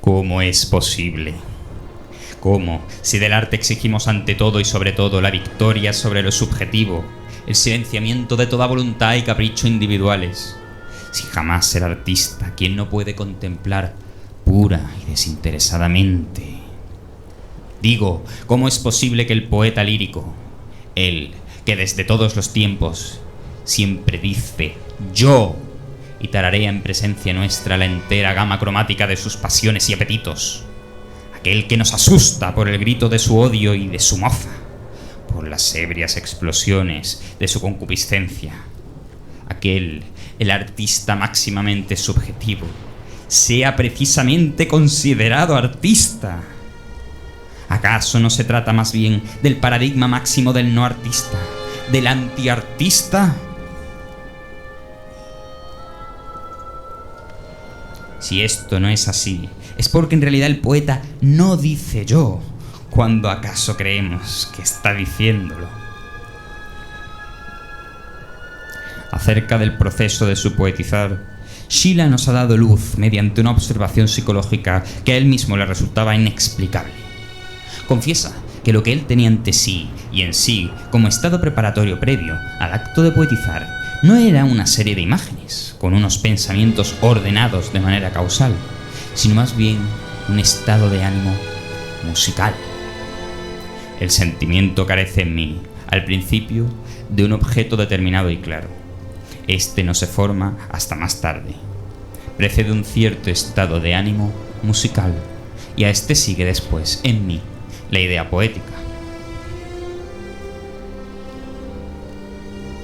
¿Cómo es posible? ¿Cómo, si del arte exigimos ante todo y sobre todo la victoria sobre lo subjetivo, el silenciamiento de toda voluntad y capricho individuales, si jamás ser artista quien no puede contemplar pura y desinteresadamente? Digo, ¿cómo es posible que el poeta lírico, él que desde todos los tiempos siempre dice yo y tararea en presencia nuestra la entera gama cromática de sus pasiones y apetitos, aquel que nos asusta por el grito de su odio y de su mofa, por las ebrias explosiones de su concupiscencia, aquel, el artista máximamente subjetivo, sea precisamente considerado artista? ¿Acaso no se trata más bien del paradigma máximo del no artista, del antiartista? Si esto no es así, es porque en realidad el poeta no dice yo, cuando acaso creemos que está diciéndolo. Acerca del proceso de su poetizar, Schiele nos ha dado luz mediante una observación psicológica que a él mismo le resultaba inexplicable. Confiesa que lo que él tenía ante sí y en sí como estado preparatorio previo al acto de poetizar no era una serie de imágenes con unos pensamientos ordenados de manera causal, sino más bien un estado de ánimo musical. El sentimiento carece en mí, al principio, de un objeto determinado y claro. Este no se forma hasta más tarde. Precede un cierto estado de ánimo musical y a este sigue después, en mí, la idea poética.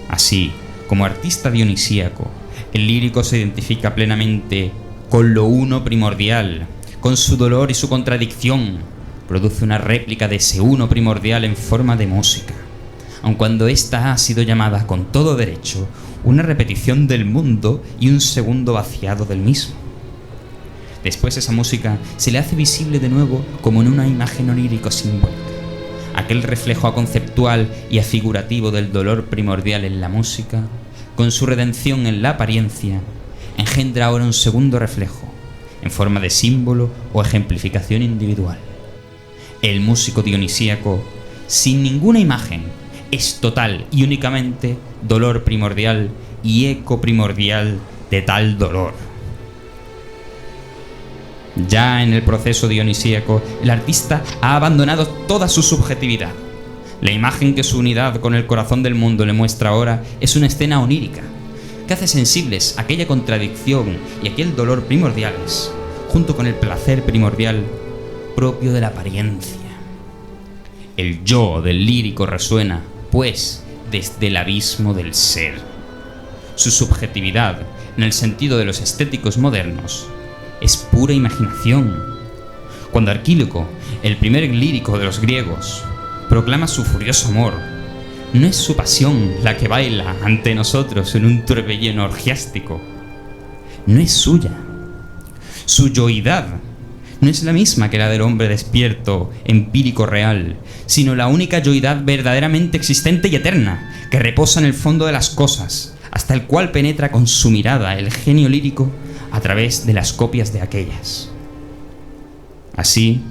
Así, como artista dionisíaco, el lírico se identifica plenamente con lo uno primordial, con su dolor y su contradicción. Produce una réplica de ese uno primordial en forma de música, aun cuando ésta ha sido llamada con todo derecho una repetición del mundo y un segundo vaciado del mismo. Después esa música se le hace visible de nuevo como en una imagen onírico simbólica. Aquel reflejo conceptual y afigurativo del dolor primordial en la música, con su redención en la apariencia, engendra ahora un segundo reflejo, en forma de símbolo o ejemplificación individual. El músico dionisíaco, sin ninguna imagen, es total y únicamente dolor primordial y eco primordial de tal dolor. Ya en el proceso dionisíaco, el artista ha abandonado toda su subjetividad. La imagen que su unidad con el corazón del mundo le muestra ahora es una escena onírica, que hace sensibles aquella contradicción y aquel dolor primordiales, junto con el placer primordial propio de la apariencia. El yo del lírico resuena, pues, desde el abismo del ser. Su subjetividad, en el sentido de los estéticos modernos, es pura imaginación. Cuando Arquíloco, el primer lírico de los griegos, proclama su furioso amor, no es su pasión la que baila ante nosotros en un torbellino orgiástico. No es suya. Su yoidad no es la misma que la del hombre despierto, empírico real, sino la única yoidad verdaderamente existente y eterna, que reposa en el fondo de las cosas, hasta el cual penetra con su mirada el genio lírico a través de las copias de aquellas. Así,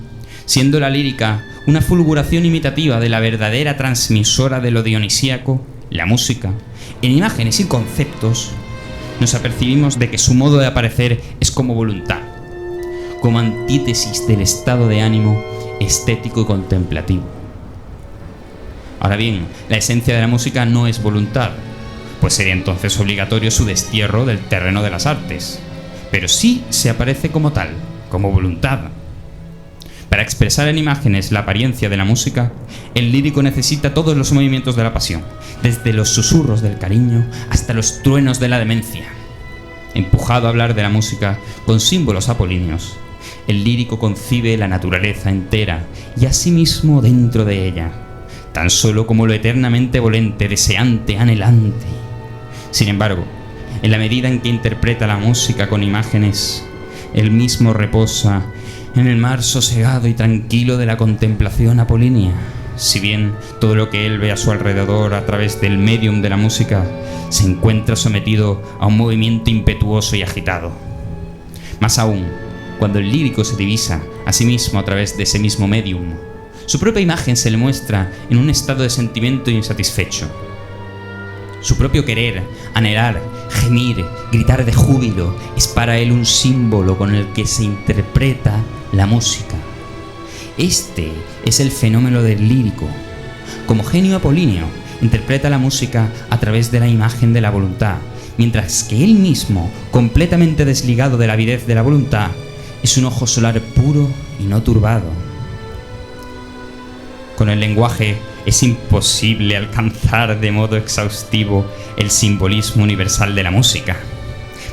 siendo la lírica una fulguración imitativa de la verdadera transmisora de lo dionisíaco, la música, en imágenes y conceptos, nos apercibimos de que su modo de aparecer es como voluntad, como antítesis del estado de ánimo estético y contemplativo. Ahora bien, la esencia de la música no es voluntad, pues sería entonces obligatorio su destierro del terreno de las artes, pero sí se aparece como tal, como voluntad. Para expresar en imágenes la apariencia de la música, el lírico necesita todos los movimientos de la pasión, desde los susurros del cariño hasta los truenos de la demencia. Empujado a hablar de la música con símbolos apolíneos, el lírico concibe la naturaleza entera y asimismo dentro de ella, tan solo como lo eternamente volente, deseante, anhelante. Sin embargo, en la medida en que interpreta la música con imágenes, él mismo reposa en el mar sosegado y tranquilo de la contemplación apolínea, si bien todo lo que él ve a su alrededor a través del medium de la música se encuentra sometido a un movimiento impetuoso y agitado. Más aún, cuando el lírico se divisa a sí mismo a través de ese mismo medium, su propia imagen se le muestra en un estado de sentimiento insatisfecho. Su propio querer, anhelar, gemir, gritar de júbilo es para él un símbolo con el que se interpreta la música. Este es el fenómeno del lírico. Como genio apolíneo, interpreta la música a través de la imagen de la voluntad, mientras que él mismo, completamente desligado de la avidez de la voluntad, es un ojo solar puro y no turbado. Con el lenguaje es imposible alcanzar de modo exhaustivo el simbolismo universal de la música,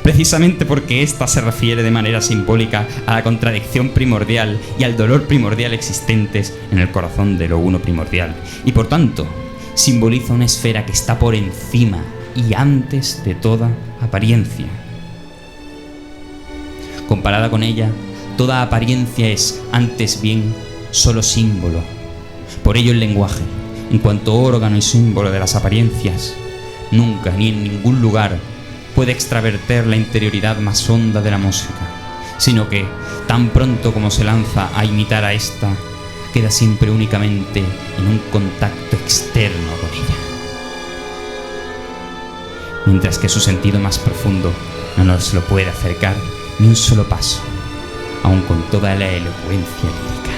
precisamente porque ésta se refiere de manera simbólica a la contradicción primordial y al dolor primordial existentes en el corazón de lo uno primordial, y por tanto simboliza una esfera que está por encima y antes de toda apariencia. Comparada con ella, toda apariencia es, antes bien, solo símbolo. Por ello el lenguaje, en cuanto órgano y símbolo de las apariencias, nunca ni en ningún lugar puede extraverter la interioridad más honda de la música, sino que, tan pronto como se lanza a imitar a esta, queda siempre únicamente en un contacto externo con ella. Mientras que su sentido más profundo no nos lo puede acercar ni un solo paso, aun con toda la elocuencia lírica.